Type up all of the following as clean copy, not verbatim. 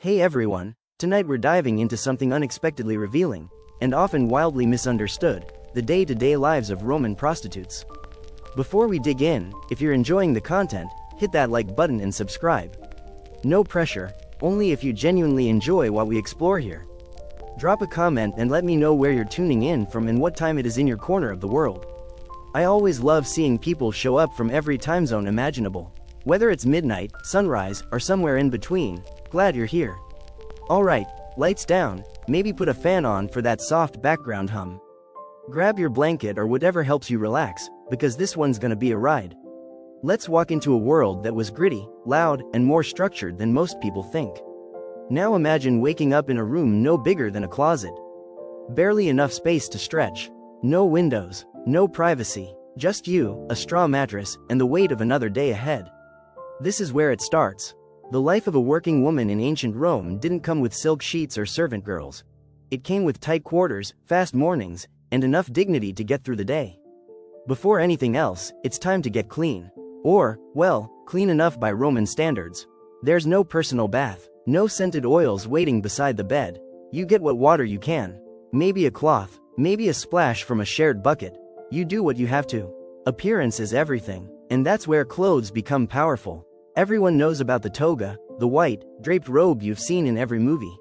Hey everyone, tonight we're diving into something unexpectedly revealing, and often wildly misunderstood, the day-to-day lives of Roman prostitutes. Before we dig in, if you're enjoying the content, hit that like button and subscribe. No pressure, only if you genuinely enjoy what we explore here. Drop a comment and let me know where you're tuning in from and what time it is in your corner of the world. I always love seeing people show up from every time zone imaginable. Whether it's midnight, sunrise, or somewhere in between, glad you're here. Alright, lights down, maybe put a fan on for that soft background hum. Grab your blanket or whatever helps you relax, because this one's gonna be a ride. Let's walk into a world that was gritty, loud, and more structured than most people think. Now imagine waking up in a room no bigger than a closet. Barely enough space to stretch. No windows, no privacy, just you, a straw mattress, and the weight of another day ahead. This is where it starts. The life of a working woman in ancient Rome didn't come with silk sheets or servant girls. It came with tight quarters, fast mornings, and enough dignity to get through the day. Before anything else, it's time to get clean. Or, well, clean enough by Roman standards. There's no personal bath, no scented oils waiting beside the bed. You get what water you can. Maybe a cloth, maybe a splash from a shared bucket. You do what you have to. Appearance is everything, and that's where clothes become powerful. Everyone knows about the toga, the white, draped robe you've seen in every movie.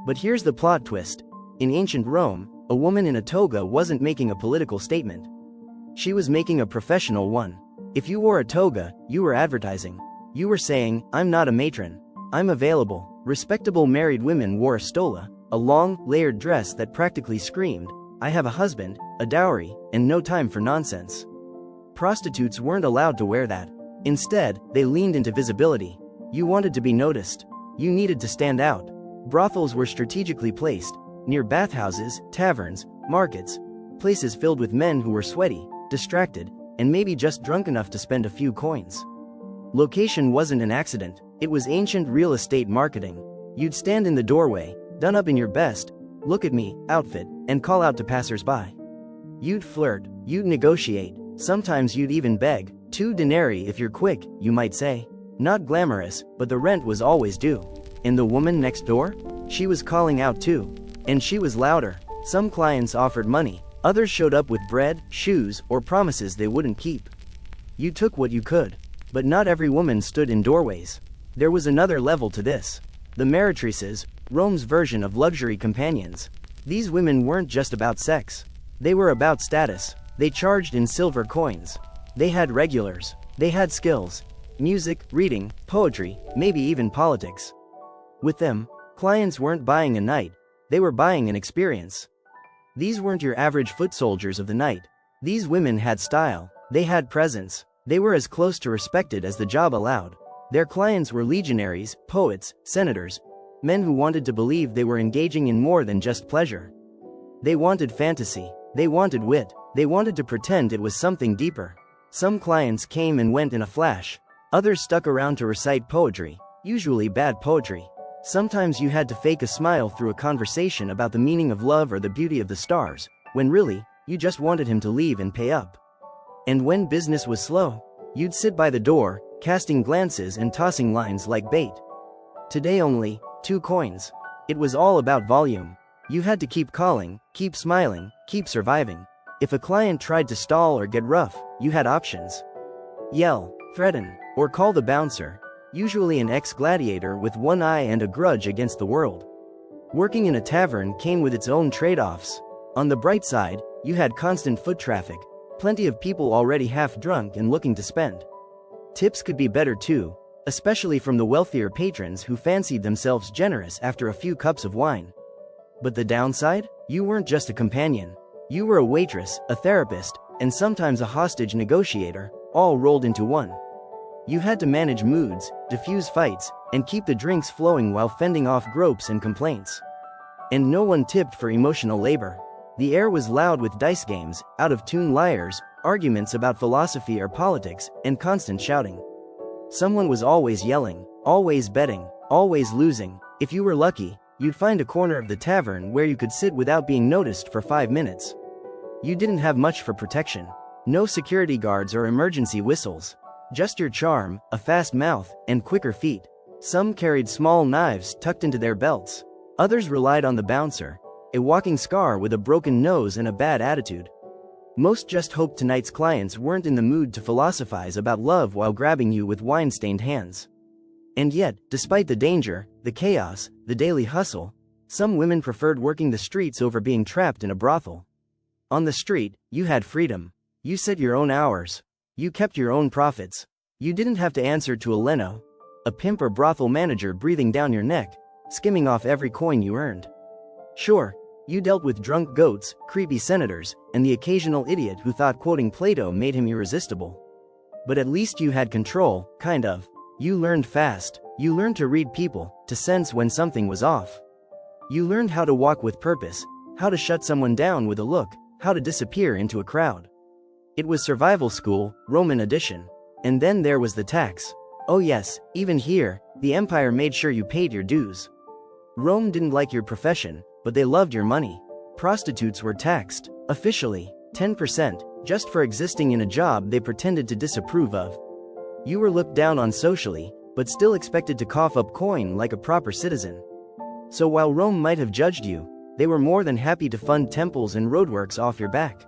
But here's the plot twist. In ancient Rome, a woman in a toga wasn't making a political statement. She was making a professional one. If you wore a toga, you were advertising. You were saying, I'm not a matron. I'm available. Respectable married women wore a stola, a long, layered dress that practically screamed, I have a husband, a dowry, and no time for nonsense. Prostitutes weren't allowed to wear that. Instead, they leaned into visibility. You wanted to be noticed. You needed to stand out. Brothels were strategically placed, near bathhouses, taverns, markets, places filled with men who were sweaty, distracted, and maybe just drunk enough to spend a few coins. Location wasn't an accident, it was ancient real estate marketing. You'd stand in the doorway, done up in your best, look at me, outfit, and call out to passers-by. You'd flirt, you'd negotiate, sometimes you'd even beg. 2 denarii if you're quick, you might say. Not glamorous, but the rent was always due. And the woman next door? She was calling out too. And she was louder. Some clients offered money, others showed up with bread, shoes, or promises they wouldn't keep. You took what you could. But not every woman stood in doorways. There was another level to this. The meretrices, Rome's version of luxury companions. These women weren't just about sex. They were about status. They charged in silver coins. They had regulars. They had skills. Music, reading, poetry, maybe even politics. With them, clients weren't buying a night. They were buying an experience. These weren't your average foot soldiers of the night. These women had style. They had presence. They were as close to respected as the job allowed. Their clients were legionaries, poets, senators, men who wanted to believe they were engaging in more than just pleasure. They wanted fantasy. They wanted wit. They wanted to pretend it was something deeper. Some clients came and went in a flash. Others stuck around to recite poetry, usually bad poetry. Sometimes you had to fake a smile through a conversation about the meaning of love or the beauty of the stars, when really, you just wanted him to leave and pay up. And when business was slow, you'd sit by the door, casting glances and tossing lines like bait. Today only, 2 coins. It was all about volume. You had to keep calling, keep smiling, keep surviving. If a client tried to stall or get rough, you had options. Yell, threaten, or call the bouncer, usually an ex-gladiator with one eye and a grudge against the world. Working in a tavern came with its own trade-offs. On the bright side, you had constant foot traffic, plenty of people already half drunk and looking to spend. Tips could be better too, especially from the wealthier patrons who fancied themselves generous after a few cups of wine. But the downside? You weren't just a companion. You were a waitress, a therapist, and sometimes a hostage negotiator, all rolled into one. You had to manage moods, diffuse fights, and keep the drinks flowing while fending off gropes and complaints. And no one tipped for emotional labor. The air was loud with dice games, out-of-tune liars, arguments about philosophy or politics, and constant shouting. Someone was always yelling, always betting, always losing. If you were lucky, you'd find a corner of the tavern where you could sit without being noticed for 5 minutes. You didn't have much for protection. No security guards or emergency whistles. Just your charm, a fast mouth, and quicker feet. Some carried small knives tucked into their belts. Others relied on the bouncer, a walking scar with a broken nose and a bad attitude. Most just hoped tonight's clients weren't in the mood to philosophize about love while grabbing you with wine-stained hands. And yet, despite the danger, the chaos, the daily hustle, some women preferred working the streets over being trapped in a brothel. On the street, you had freedom. You set your own hours. You kept your own profits. You didn't have to answer to a Leno, a pimp or brothel manager breathing down your neck, skimming off every coin you earned. Sure, you dealt with drunk goats, creepy senators, and the occasional idiot who thought quoting Plato made him irresistible. But at least you had control, kind of. You learned fast. You learned to read people, to sense when something was off. You learned how to walk with purpose, how to shut someone down with a look, how to disappear into a crowd. It was survival school, Roman edition. And then there was the tax. Oh yes, even here, the empire made sure you paid your dues. Rome didn't like your profession, but they loved your money. Prostitutes were taxed, officially, 10%, just for existing in a job they pretended to disapprove of. You were looked down on socially, but still expected to cough up coin like a proper citizen. So while Rome might have judged you, they were more than happy to fund temples and roadworks off your back.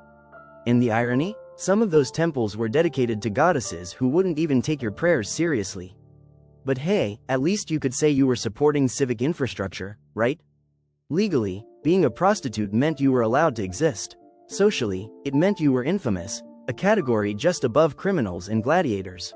And the irony? Some of those temples were dedicated to goddesses who wouldn't even take your prayers seriously. But hey, at least you could say you were supporting civic infrastructure, right? Legally, being a prostitute meant you were allowed to exist. Socially, it meant you were infamous, a category just above criminals and gladiators.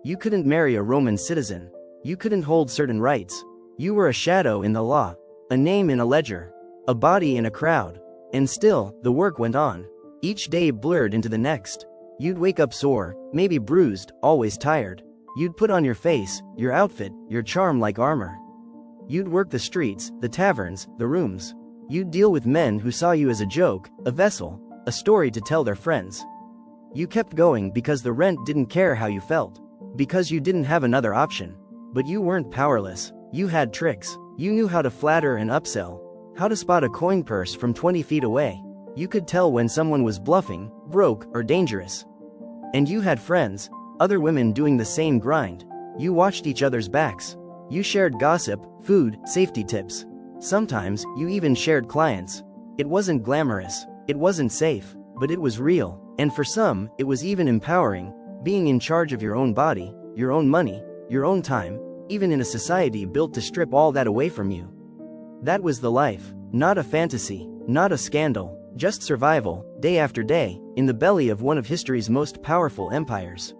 You couldn't marry a Roman citizen. You couldn't hold certain rights. You were a shadow in the law, a name in a ledger, a body in a crowd. And still, the work went on. Each day blurred into the next. You'd wake up sore, maybe bruised, always tired. You'd put on your face, your outfit, your charm like armor. You'd work the streets, the taverns, the rooms. You'd deal with men who saw you as a joke, a vessel, a story to tell their friends. You kept going because the rent didn't care how you felt. Because you didn't have another option. But you weren't powerless. You had tricks. You knew how to flatter and upsell. How to spot a coin purse from 20 feet away. You could tell when someone was bluffing, broke, or dangerous. And you had friends, other women doing the same grind. You watched each other's backs. You shared gossip, food, safety tips. Sometimes, you even shared clients. It wasn't glamorous. It wasn't safe. But it was real. And for some, it was even empowering, being in charge of your own body, your own money, your own time, even in a society built to strip all that away from you. That was the life. Not a fantasy, not a scandal. Just survival, day after day, in the belly of one of history's most powerful empires.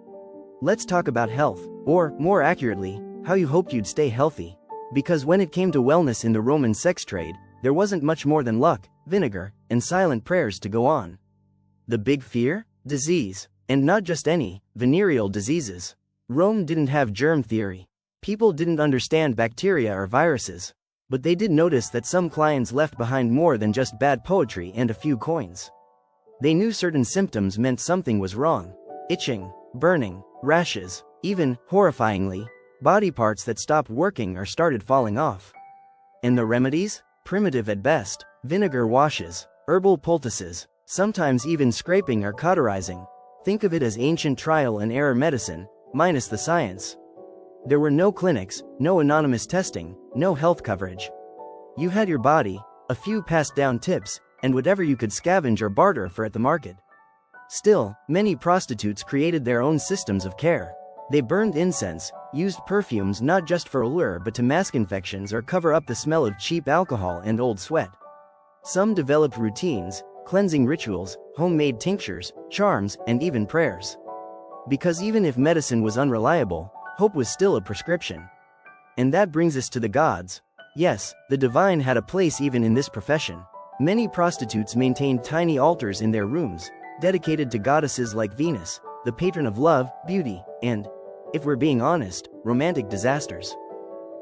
Let's talk about health, or, more accurately, how you hoped you'd stay healthy. Because when it came to wellness in the Roman sex trade, there wasn't much more than luck, vinegar, and silent prayers to go on. The big fear? Disease. And not just any, venereal diseases. Rome didn't have germ theory. People didn't understand bacteria or viruses. But they did notice that some clients left behind more than just bad poetry and a few coins. They knew certain symptoms meant something was wrong. Itching, burning, rashes, even, horrifyingly, body parts that stopped working or started falling off. And the remedies? Primitive at best. Vinegar washes, herbal poultices, sometimes even scraping or cauterizing. Think of it as ancient trial and error medicine, minus the science. There were no clinics, no anonymous testing, no health coverage. You had your body, a few passed down tips, and whatever you could scavenge or barter for at the market. Still, many prostitutes created their own systems of care. They burned incense, used perfumes not just for allure but to mask infections or cover up the smell of cheap alcohol and old sweat. Some developed routines, cleansing rituals, homemade tinctures, charms, and even prayers. Because even if medicine was unreliable, hope was still a prescription. And that brings us to the gods. Yes, the divine had a place even in this profession. Many prostitutes maintained tiny altars in their rooms, dedicated to goddesses like Venus, the patron of love, beauty, and, if we're being honest, romantic disasters.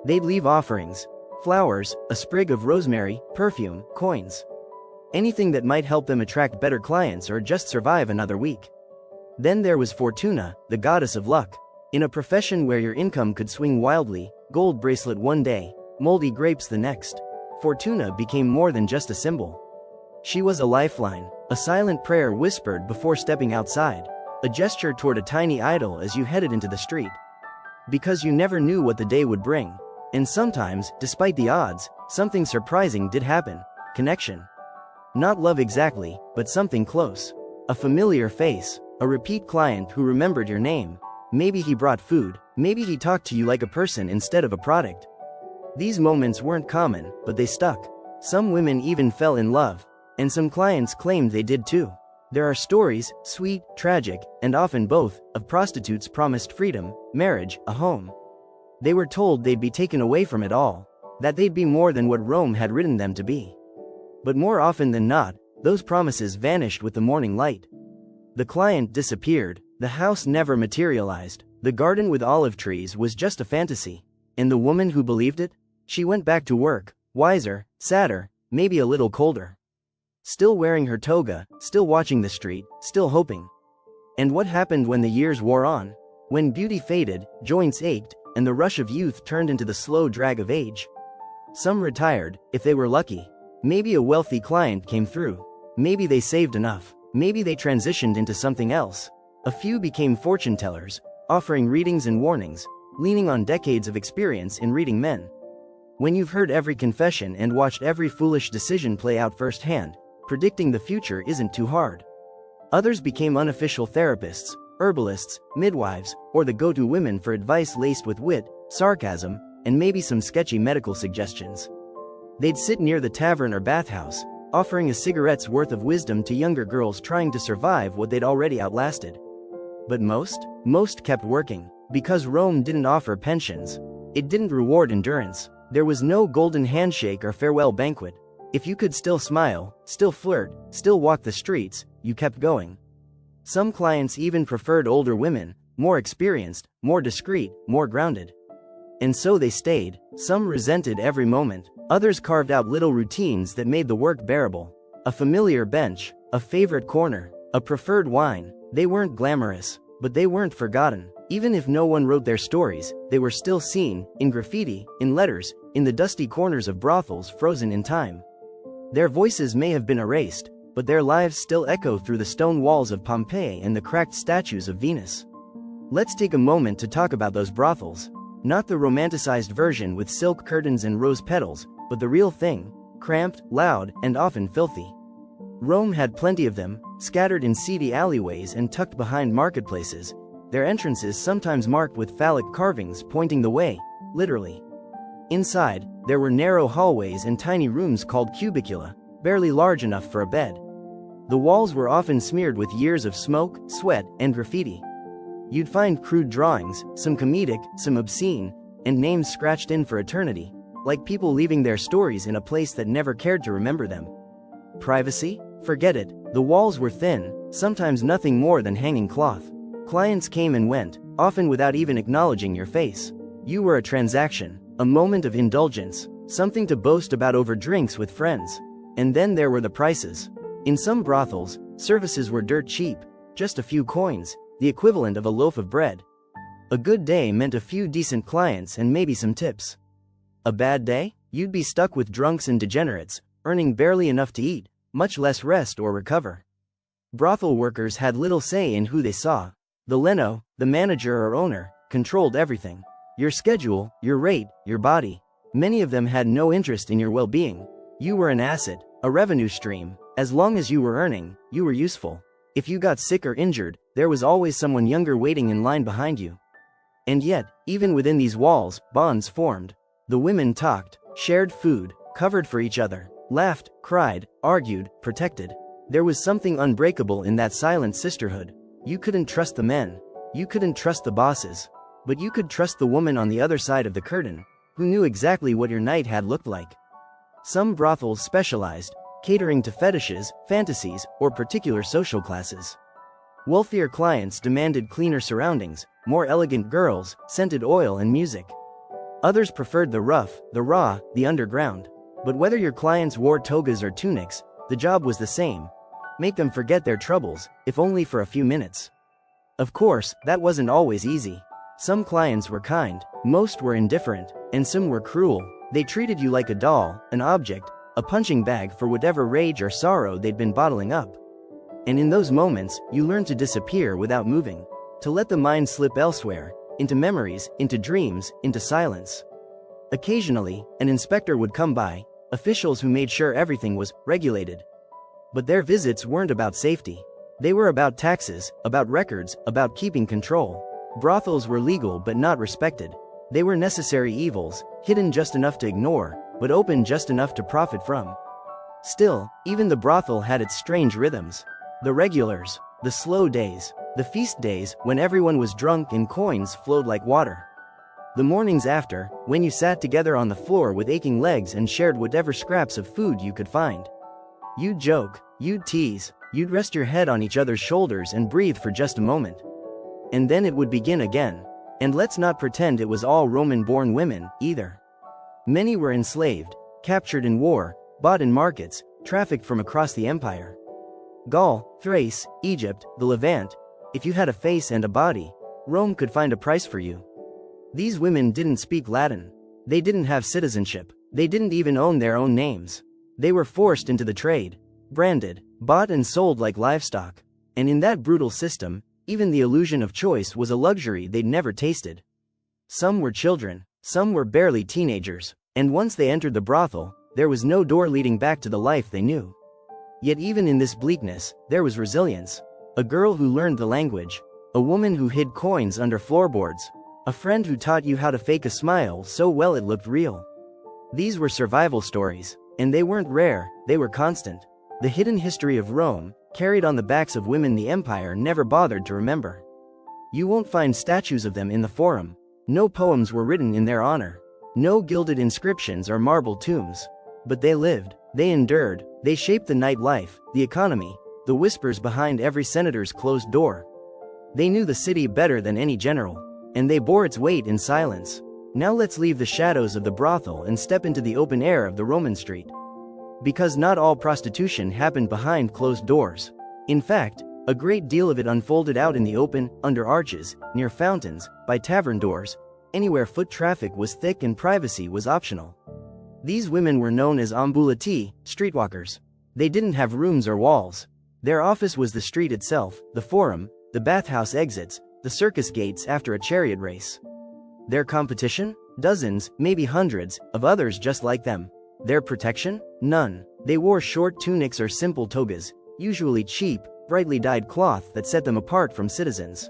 They'd leave offerings, flowers, a sprig of rosemary, perfume, coins. Anything that might help them attract better clients or just survive another week. Then there was Fortuna, the goddess of luck. In a profession where your income could swing wildly, gold bracelet one day, moldy grapes the next, Fortuna became more than just a symbol. She was a lifeline, a silent prayer whispered before stepping outside, a gesture toward a tiny idol as you headed into the street. Because you never knew what the day would bring. And sometimes, despite the odds, something surprising did happen. Connection. Not love exactly, but something close. A familiar face. A repeat client who remembered your name. Maybe he brought food. Maybe he talked to you like a person instead of a product. These moments weren't common, but they stuck. Some women even fell in love. And some clients claimed they did too. There are stories, sweet, tragic, and often both, of prostitutes promised freedom, marriage, a home. They were told they'd be taken away from it all, that they'd be more than what Rome had written them to be. But more often than not, those promises vanished with the morning light. The client disappeared, the house never materialized, the garden with olive trees was just a fantasy. And the woman who believed it? She went back to work, wiser, sadder, maybe a little colder. Still wearing her toga, still watching the street, still hoping. And what happened when the years wore on? When beauty faded, joints ached, and the rush of youth turned into the slow drag of age. Some retired, if they were lucky. Maybe a wealthy client came through. Maybe they saved enough. Maybe they transitioned into something else. A few became fortune tellers, offering readings and warnings, leaning on decades of experience in reading men. When you've heard every confession and watched every foolish decision play out firsthand, predicting the future isn't too hard. Others became unofficial therapists, herbalists, midwives, or the go-to women for advice laced with wit, sarcasm, and maybe some sketchy medical suggestions. They'd sit near the tavern or bathhouse, offering a cigarette's worth of wisdom to younger girls trying to survive what they'd already outlasted. But most kept working, because Rome didn't offer pensions. It didn't reward endurance. There was no golden handshake or farewell banquet. If you could still smile, still flirt, still walk the streets, you kept going. Some clients even preferred older women, more experienced, more discreet, more grounded. And so they stayed. Some resented every moment. Others carved out little routines that made the work bearable. A familiar bench, a favorite corner, a preferred wine. They weren't glamorous, but they weren't forgotten. Even if no one wrote their stories, they were still seen, in graffiti, in letters, in the dusty corners of brothels frozen in time. Their voices may have been erased, but their lives still echo through the stone walls of Pompeii and the cracked statues of Venus. Let's take a moment to talk about those brothels. Not the romanticized version with silk curtains and rose petals, but the real thing, cramped, loud, and often filthy. Rome had plenty of them, scattered in seedy alleyways and tucked behind marketplaces, their entrances sometimes marked with phallic carvings pointing the way, literally. Inside, there were narrow hallways and tiny rooms called cubicula, barely large enough for a bed. The walls were often smeared with years of smoke, sweat, and graffiti. You'd find crude drawings, some comedic, some obscene, and names scratched in for eternity, like people leaving their stories in a place that never cared to remember them. Privacy? Forget it. The walls were thin, sometimes nothing more than hanging cloth. Clients came and went, often without even acknowledging your face. You were a transaction, a moment of indulgence, something to boast about over drinks with friends. And then there were the prices. In some brothels, services were dirt cheap, just a few coins, the equivalent of a loaf of bread. A good day meant a few decent clients and maybe some tips. A bad day? You'd be stuck with drunks and degenerates, earning barely enough to eat, much less rest or recover. Brothel workers had little say in who they saw. The leno, the manager or owner, controlled everything. Your schedule, your rate, your body. Many of them had no interest in your well-being. You were an asset, a revenue stream. As long as you were earning, you were useful. If you got sick or injured, there was always someone younger waiting in line behind you. And yet, even within these walls, bonds formed. The women talked, shared food, covered for each other, laughed, cried, argued, protected. There was something unbreakable in that silent sisterhood. You couldn't trust the men. You couldn't trust the bosses. But you could trust the woman on the other side of the curtain, who knew exactly what your night had looked like. Some brothels specialized, catering to fetishes, fantasies, or particular social classes. Wealthier clients demanded cleaner surroundings, more elegant girls, scented oil and music. Others preferred the rough, the raw, the underground. But whether your clients wore togas or tunics, the job was the same. Make them forget their troubles, if only for a few minutes. Of course, that wasn't always easy. Some clients were kind, most were indifferent, and some were cruel. They treated you like a doll, an object, a punching bag for whatever rage or sorrow they'd been bottling up. And in those moments, you learned to disappear without moving, to let the mind slip elsewhere, into memories, into dreams, into silence. Occasionally, an inspector would come by, officials who made sure everything was regulated. But their visits weren't about safety. They were about taxes, about records, about keeping control. Brothels were legal but not respected. They were necessary evils, hidden just enough to ignore, but open just enough to profit from. Still, even the brothel had its strange rhythms. The regulars, the slow days, the feast days when everyone was drunk and coins flowed like water. The mornings after, when you sat together on the floor with aching legs and shared whatever scraps of food you could find. You'd joke, you'd tease, you'd rest your head on each other's shoulders and breathe for just a moment. And then it would begin again. And let's not pretend it was all Roman-born women, either. Many were enslaved, captured in war, bought in markets, trafficked from across the empire. Gaul, Thrace, Egypt, the Levant. If you had a face and a body, Rome could find a price for you. These women didn't speak Latin. They didn't have citizenship. They didn't even own their own names. They were forced into the trade, branded, bought and sold like livestock. And in that brutal system, even the illusion of choice was a luxury they'd never tasted. Some were children, some were barely teenagers, and once they entered the brothel, there was no door leading back to the life they knew. Yet even in this bleakness, there was resilience. A girl who learned the language, a woman who hid coins under floorboards, a friend who taught you how to fake a smile so well it looked real. These were survival stories, and they weren't rare, they were constant. The hidden history of Rome, carried on the backs of women the empire never bothered to remember. You won't find statues of them in the Forum. No poems were written in their honor. No gilded inscriptions or marble tombs. But they lived, they endured, they shaped the nightlife, the economy, the whispers behind every senator's closed door. They knew the city better than any general, and they bore its weight in silence. Now let's leave the shadows of the brothel and step into the open air of the Roman street. Because not all prostitution happened behind closed doors. In fact, a great deal of it unfolded out in the open, under arches, near fountains, by tavern doors, anywhere foot traffic was thick and privacy was optional. These women were known as ambulati, streetwalkers. They didn't have rooms or walls. Their office was the street itself, the forum, the bathhouse exits, the circus gates after a chariot race. Their competition? Dozens, maybe hundreds, of others just like them. Their protection? None. They wore short tunics or simple togas, usually cheap, brightly dyed cloth that set them apart from citizens.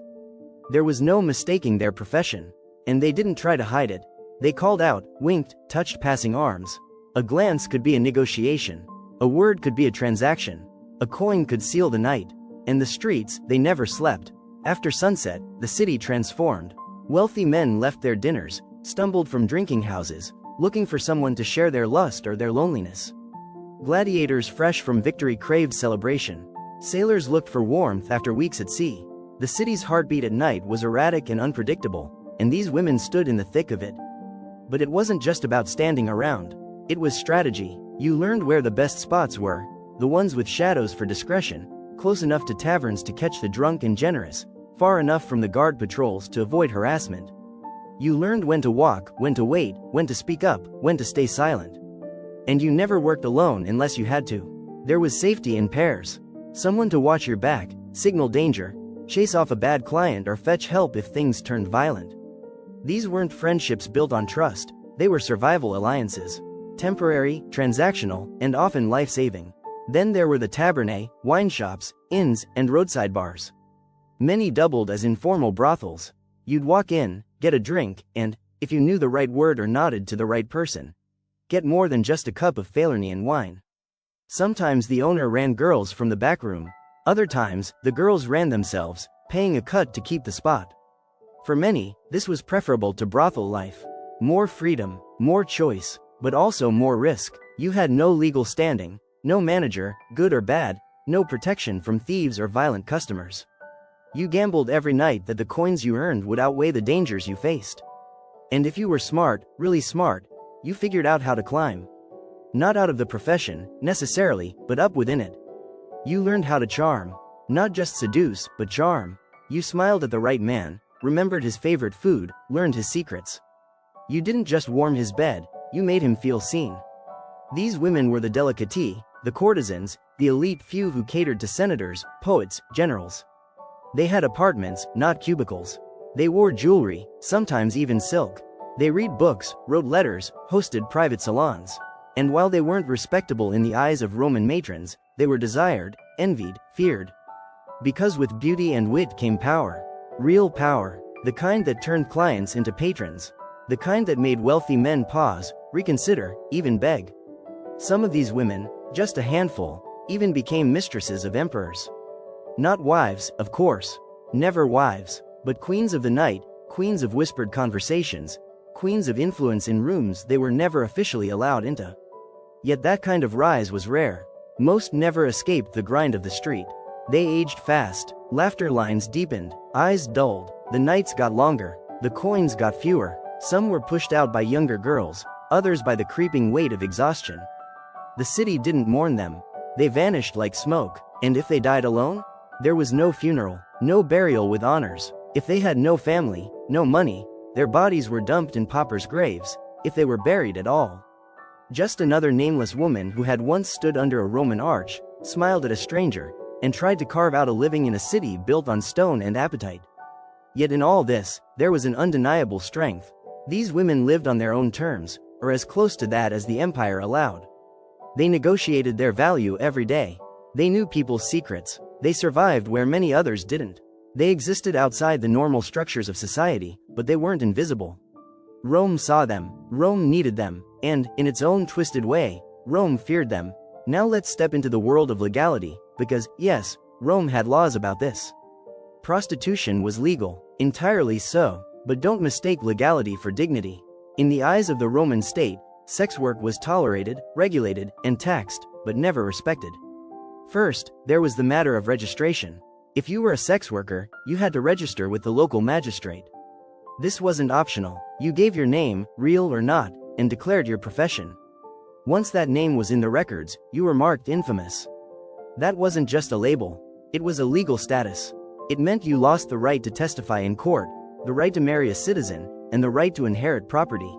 There was no mistaking their profession. And they didn't try to hide it. They called out, winked, touched passing arms. A glance could be a negotiation. A word could be a transaction. A coin could seal the night. And the streets, they never slept. After sunset, the city transformed. Wealthy men left their dinners, stumbled from drinking houses, looking for someone to share their lust or their loneliness. Gladiators fresh from victory craved celebration. Sailors looked for warmth after weeks at sea. The city's heartbeat at night was erratic and unpredictable, and these women stood in the thick of it. But it wasn't just about standing around. It was strategy. You learned where the best spots were, the ones with shadows for discretion, close enough to taverns to catch the drunk and generous, far enough from the guard patrols to avoid harassment. You learned when to walk, when to wait, when to speak up, when to stay silent. And you never worked alone unless you had to. There was safety in pairs. Someone to watch your back, signal danger, chase off a bad client or fetch help if things turned violent. These weren't friendships built on trust, they were survival alliances. Temporary, transactional, and often life-saving. Then there were the tabernae, wine shops, inns, and roadside bars. Many doubled as informal brothels. You'd walk in, get a drink, and, if you knew the right word or nodded to the right person, get more than just a cup of Falernian wine. Sometimes the owner ran girls from the back room. Other times, the girls ran themselves, paying a cut to keep the spot. For many, this was preferable to brothel life. More freedom, more choice, but also more risk. You had no legal standing, no manager, good or bad, no protection from thieves or violent customers. You gambled every night that the coins you earned would outweigh the dangers you faced. And if you were smart, really smart, you figured out how to climb. Not out of the profession, necessarily, but up within it. You learned how to charm. Not just seduce, but charm. You smiled at the right man, remembered his favorite food, learned his secrets. You didn't just warm his bed, you made him feel seen. These women were the delicati, the courtesans, the elite few who catered to senators, poets, generals. They had apartments, not cubicles. They wore jewelry, sometimes even silk. They read books, wrote letters, hosted private salons. And while they weren't respectable in the eyes of Roman matrons, they were desired, envied, feared. Because with beauty and wit came power. Real power. The kind that turned clients into patrons. The kind that made wealthy men pause, reconsider, even beg. Some of these women, just a handful, even became mistresses of emperors. Not wives, of course. Never wives, but queens of the night, queens of whispered conversations, queens of influence in rooms they were never officially allowed into. Yet that kind of rise was rare. Most never escaped the grind of the street. They aged fast, laughter lines deepened, eyes dulled, the nights got longer, the coins got fewer, some were pushed out by younger girls, others by the creeping weight of exhaustion. The city didn't mourn them. They vanished like smoke, and if they died alone? There was no funeral, no burial with honors. If they had no family, no money, their bodies were dumped in paupers' graves, if they were buried at all. Just another nameless woman who had once stood under a Roman arch, smiled at a stranger, and tried to carve out a living in a city built on stone and appetite. Yet in all this, there was an undeniable strength. These women lived on their own terms, or as close to that as the empire allowed. They negotiated their value every day. They knew people's secrets. They survived where many others didn't. They existed outside the normal structures of society, but they weren't invisible. Rome saw them, Rome needed them, and, in its own twisted way, Rome feared them. Now let's step into the world of legality, because, yes, Rome had laws about this. Prostitution was legal, entirely so, but don't mistake legality for dignity. In the eyes of the Roman state, sex work was tolerated, regulated, and taxed, but never respected. First, there was the matter of registration. If you were a sex worker, you had to register with the local magistrate. This wasn't optional. You gave your name, real or not, and declared your profession. Once that name was in the records, you were marked infamous. That wasn't just a label. It was a legal status. It meant you lost the right to testify in court, the right to marry a citizen, and the right to inherit property.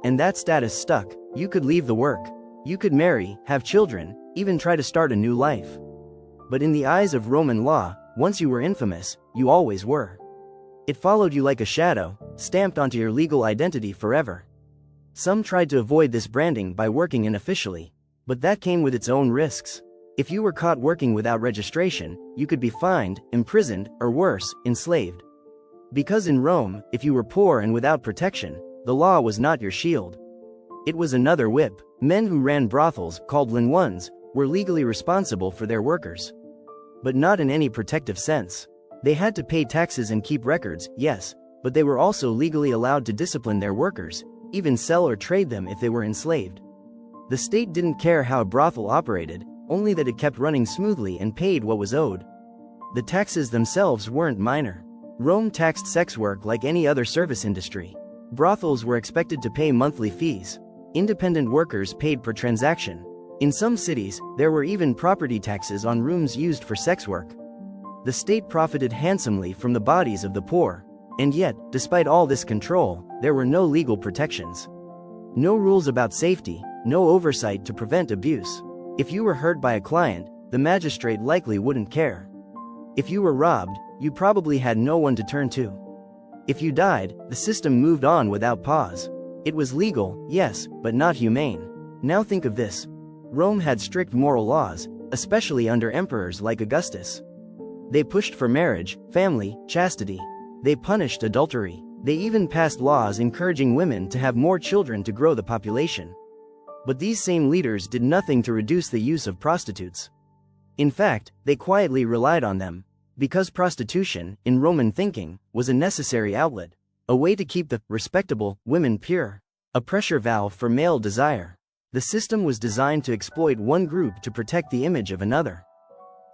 And that status stuck. You could leave the work. You could marry, have children, even try to start a new life. But in the eyes of Roman law, once you were infamous, you always were. It followed you like a shadow, stamped onto your legal identity forever. Some tried to avoid this branding by working unofficially, but that came with its own risks. If you were caught working without registration, you could be fined, imprisoned, or worse, enslaved. Because in Rome, if you were poor and without protection, the law was not your shield. It was another whip. Men who ran brothels, called linguns, were legally responsible for their workers. But not in any protective sense. They had to pay taxes and keep records, yes, but they were also legally allowed to discipline their workers, even sell or trade them if they were enslaved. The state didn't care how a brothel operated, only that it kept running smoothly and paid what was owed. The taxes themselves weren't minor. Rome taxed sex work like any other service industry. Brothels were expected to pay monthly fees. Independent workers paid per transaction. In some cities, there were even property taxes on rooms used for sex work. The state profited handsomely from the bodies of the poor. And yet, despite all this control, there were no legal protections. No rules about safety, no oversight to prevent abuse. If you were hurt by a client, the magistrate likely wouldn't care. If you were robbed, you probably had no one to turn to. If you died, the system moved on without pause. It was legal, yes, but not humane. Now think of this. Rome had strict moral laws, especially under emperors like Augustus. They pushed for marriage, family, chastity. They punished adultery. They even passed laws encouraging women to have more children to grow the population. But these same leaders did nothing to reduce the use of prostitutes. In fact, they quietly relied on them. Because prostitution, in Roman thinking, was a necessary outlet. A way to keep the respectable women pure. A pressure valve for male desire. The system was designed to exploit one group to protect the image of another.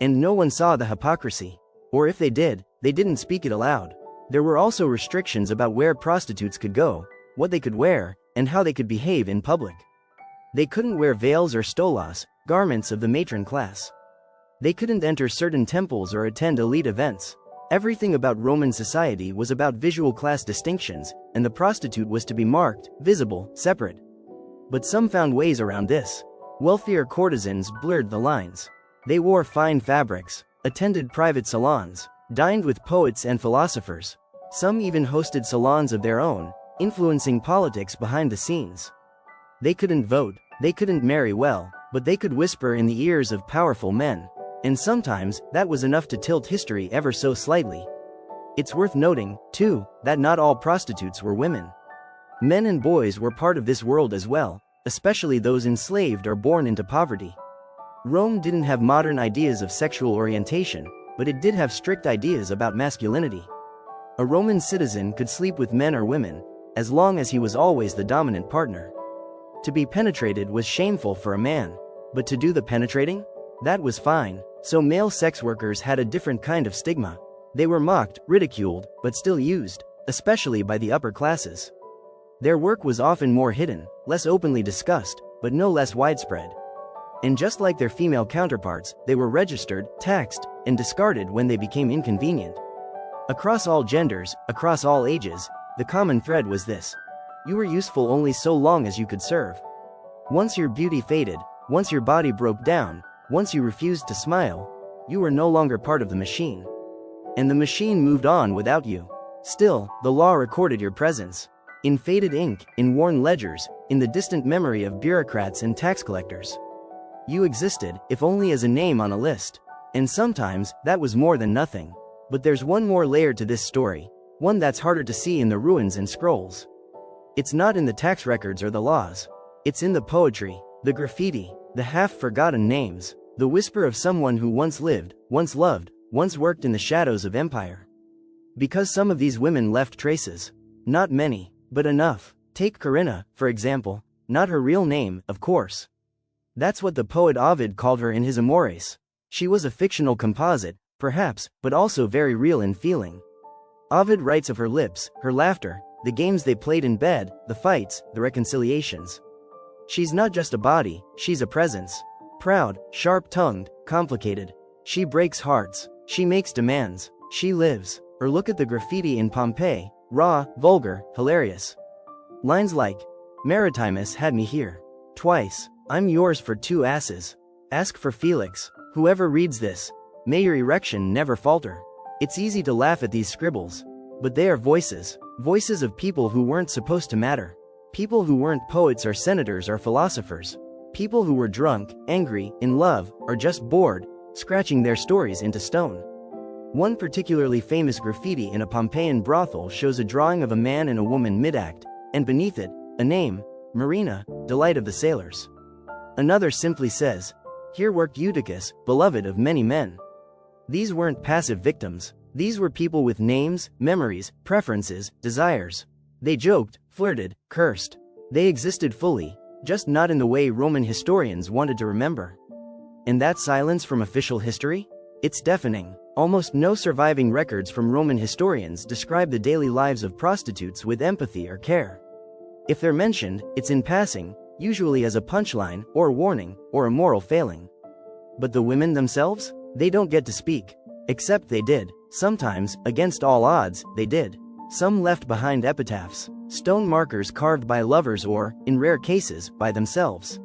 And no one saw the hypocrisy. Or if they did, they didn't speak it aloud. There were also restrictions about where prostitutes could go, what they could wear, and how they could behave in public. They couldn't wear veils or stolas, garments of the matron class. They couldn't enter certain temples or attend elite events. Everything about Roman society was about visual class distinctions, and the prostitute was to be marked, visible, separate. But some found ways around this. Wealthier courtesans blurred the lines. They wore fine fabrics, attended private salons, dined with poets and philosophers, Some even hosted salons of their own, influencing politics behind the scenes. They couldn't vote, they couldn't marry well, but they could whisper in the ears of powerful men. And sometimes, that was enough to tilt history ever so slightly. It's worth noting, too, that not all prostitutes were women. Men and boys were part of this world as well, especially those enslaved or born into poverty. Rome didn't have modern ideas of sexual orientation, but it did have strict ideas about masculinity. A Roman citizen could sleep with men or women, as long as he was always the dominant partner. To be penetrated was shameful for a man, but to do the penetrating? That was fine. So male sex workers had a different kind of stigma. They were mocked, ridiculed, but still used, especially by the upper classes. Their work was often more hidden, less openly discussed, but no less widespread. And just like their female counterparts, they were registered, taxed, and discarded when they became inconvenient. Across all genders, across all ages, the common thread was this: you were useful only so long as you could serve. Once your beauty faded, once your body broke down, once you refused to smile, you were no longer part of the machine. And the machine moved on without you. Still, the law recorded your presence. In faded ink, in worn ledgers, in the distant memory of bureaucrats and tax collectors. You existed, if only as a name on a list. And sometimes, that was more than nothing. But there's one more layer to this story, one that's harder to see in the ruins and scrolls. It's not in the tax records or the laws. It's in the poetry, the graffiti, the half-forgotten names, the whisper of someone who once lived, once loved, once worked in the shadows of empire. Because some of these women left traces. Not many, but enough. Take Corinna, for example, not her real name, of course. That's what the poet Ovid called her in his Amores. She was a fictional composite, perhaps, but also very real in feeling. Ovid writes of her lips, her laughter, the games they played in bed, the fights, the reconciliations. She's not just a body, she's a presence. Proud, sharp-tongued, complicated. She breaks hearts. She makes demands. She lives. Or look at the graffiti in Pompeii, raw, vulgar, hilarious. Lines like, Maritimus had me here. Twice. I'm yours for 2 asses. Ask for Felix. Whoever reads this, may your erection never falter. It's easy to laugh at these scribbles. But they are voices. Voices of people who weren't supposed to matter. People who weren't poets or senators or philosophers. People who were drunk, angry, in love, or just bored, scratching their stories into stone. One particularly famous graffiti in a Pompeian brothel shows a drawing of a man and a woman mid-act, and beneath it, a name, Marina, delight of the sailors. Another simply says, here worked Eutychus, beloved of many men. These weren't passive victims. These were people with names, memories, preferences, desires. They joked, flirted, cursed. They existed fully, just not in the way Roman historians wanted to remember. And that silence from official history? It's deafening. Almost no surviving records from Roman historians describe the daily lives of prostitutes with empathy or care. If they're mentioned, it's in passing, usually as a punchline, or warning, or a moral failing. But the women themselves? They don't get to speak. Except they did. Sometimes, against all odds, they did. Some left behind epitaphs, stone markers carved by lovers or, in rare cases, by themselves.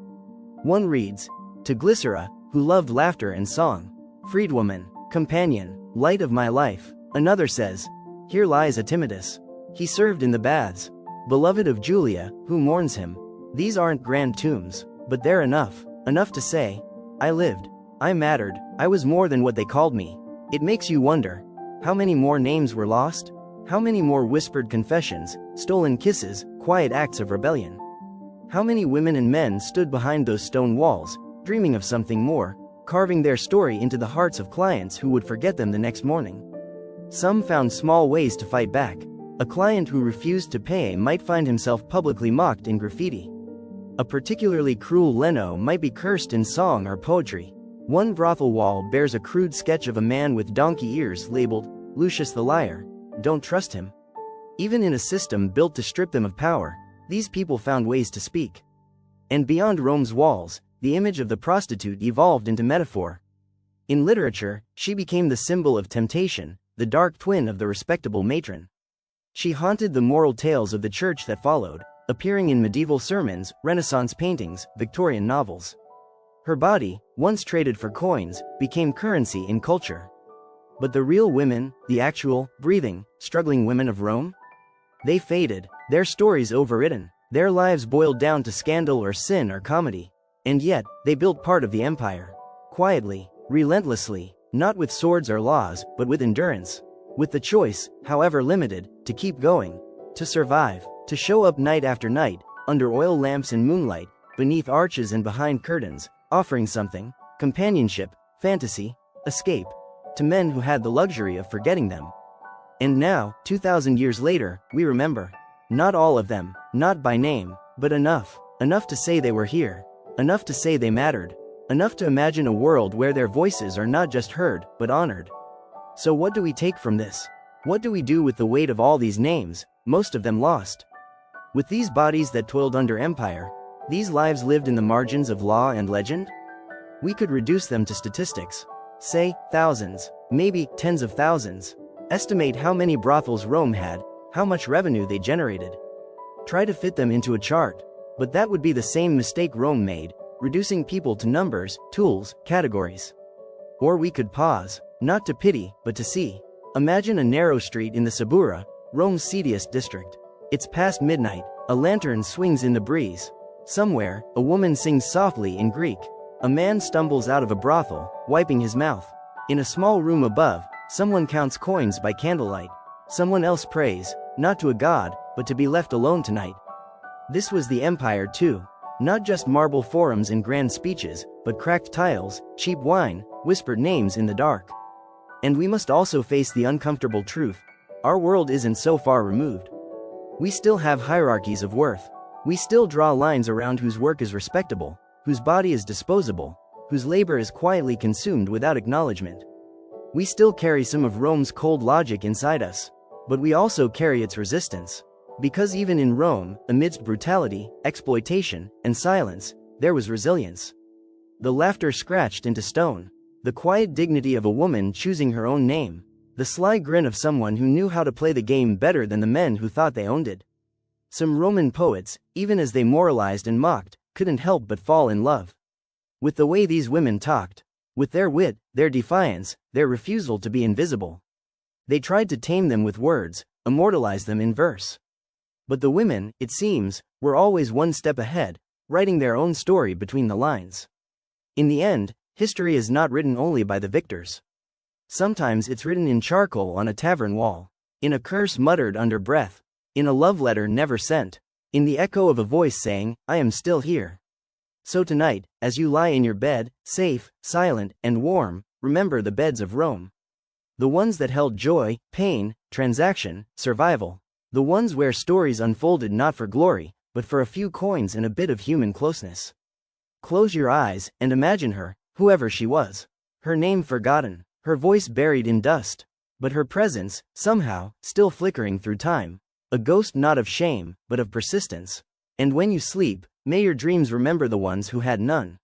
One reads, to Glycera, who loved laughter and song. Freedwoman, companion, light of my life. Another says, here lies Artemidas. He served in the baths. Beloved of Julia, who mourns him. These aren't grand tombs, but they're enough. Enough to say, I lived. I mattered. I was more than what they called me. It makes you wonder, how many more names were lost? How many more whispered confessions, stolen kisses, quiet acts of rebellion? How many women and men stood behind those stone walls, dreaming of something more, carving their story into the hearts of clients who would forget them the next morning? Some found small ways to fight back. A client who refused to pay might find himself publicly mocked in graffiti. A particularly cruel Leno might be cursed in song or poetry. One brothel wall bears a crude sketch of a man with donkey ears labeled, Lucius the Liar. Don't trust him. Even in a system built to strip them of power, these people found ways to speak. And beyond Rome's walls, the image of the prostitute evolved into metaphor. In literature, she became the symbol of temptation, the dark twin of the respectable matron. She haunted the moral tales of the church that followed, appearing in medieval sermons, Renaissance paintings, Victorian novels. Her body, once traded for coins, became currency in culture. But the real women, the actual, breathing, struggling women of Rome? They faded, their stories overwritten, their lives boiled down to scandal or sin or comedy. And yet, they built part of the empire. Quietly, relentlessly, not with swords or laws, but with endurance. With the choice, however limited, to keep going, to survive, to show up night after night, under oil lamps and moonlight, beneath arches and behind curtains, offering something, companionship, fantasy, escape, to men who had the luxury of forgetting them. And now, 2,000 years later, we remember. Not all of them, not by name, but enough. Enough to say they were here. Enough to say they mattered. Enough to imagine a world where their voices are not just heard, but honored. So what do we take from this? What do we do with the weight of all these names, most of them lost? With these bodies that toiled under empire, these lives lived in the margins of law and legend? We could reduce them to statistics. Say, thousands, maybe tens of thousands. Estimate how many brothels Rome had, how much revenue they generated. Try to fit them into a chart. But that would be the same mistake Rome made, reducing people to numbers, tools, categories. Or we could pause, not to pity, but to see. Imagine a narrow street in the Suburra, Rome's seediest district. It's past midnight, a lantern swings in the breeze. Somewhere, a woman sings softly in Greek. A man stumbles out of a brothel, wiping his mouth. In a small room above, someone counts coins by candlelight. Someone else prays, not to a god, but to be left alone tonight. This was the empire too. Not just marble forums and grand speeches, but cracked tiles, cheap wine, whispered names in the dark. And we must also face the uncomfortable truth. Our world isn't so far removed. We still have hierarchies of worth. We still draw lines around whose work is respectable, whose body is disposable, whose labor is quietly consumed without acknowledgement. We still carry some of Rome's cold logic inside us, but we also carry its resistance. Because even in Rome, amidst brutality, exploitation, and silence, there was resilience. The laughter scratched into stone, the quiet dignity of a woman choosing her own name, the sly grin of someone who knew how to play the game better than the men who thought they owned it. Some Roman poets, even as they moralized and mocked, couldn't help but fall in love with the way these women talked, with their wit, their defiance, their refusal to be invisible. They tried to tame them with words, immortalize them in verse. But the women, it seems, were always one step ahead, writing their own story between the lines. In the end, history is not written only by the victors. Sometimes it's written in charcoal on a tavern wall, in a curse muttered under breath, in a love letter never sent, in the echo of a voice saying, "I am still here." So tonight, as you lie in your bed, safe, silent, and warm, remember the beds of Rome. The ones that held joy, pain, transaction, survival. The ones where stories unfolded not for glory, but for a few coins and a bit of human closeness. Close your eyes and imagine her, whoever she was. Her name forgotten, her voice buried in dust, but her presence, somehow, still flickering through time. A ghost not of shame, but of persistence. And when you sleep, may your dreams remember the ones who had none.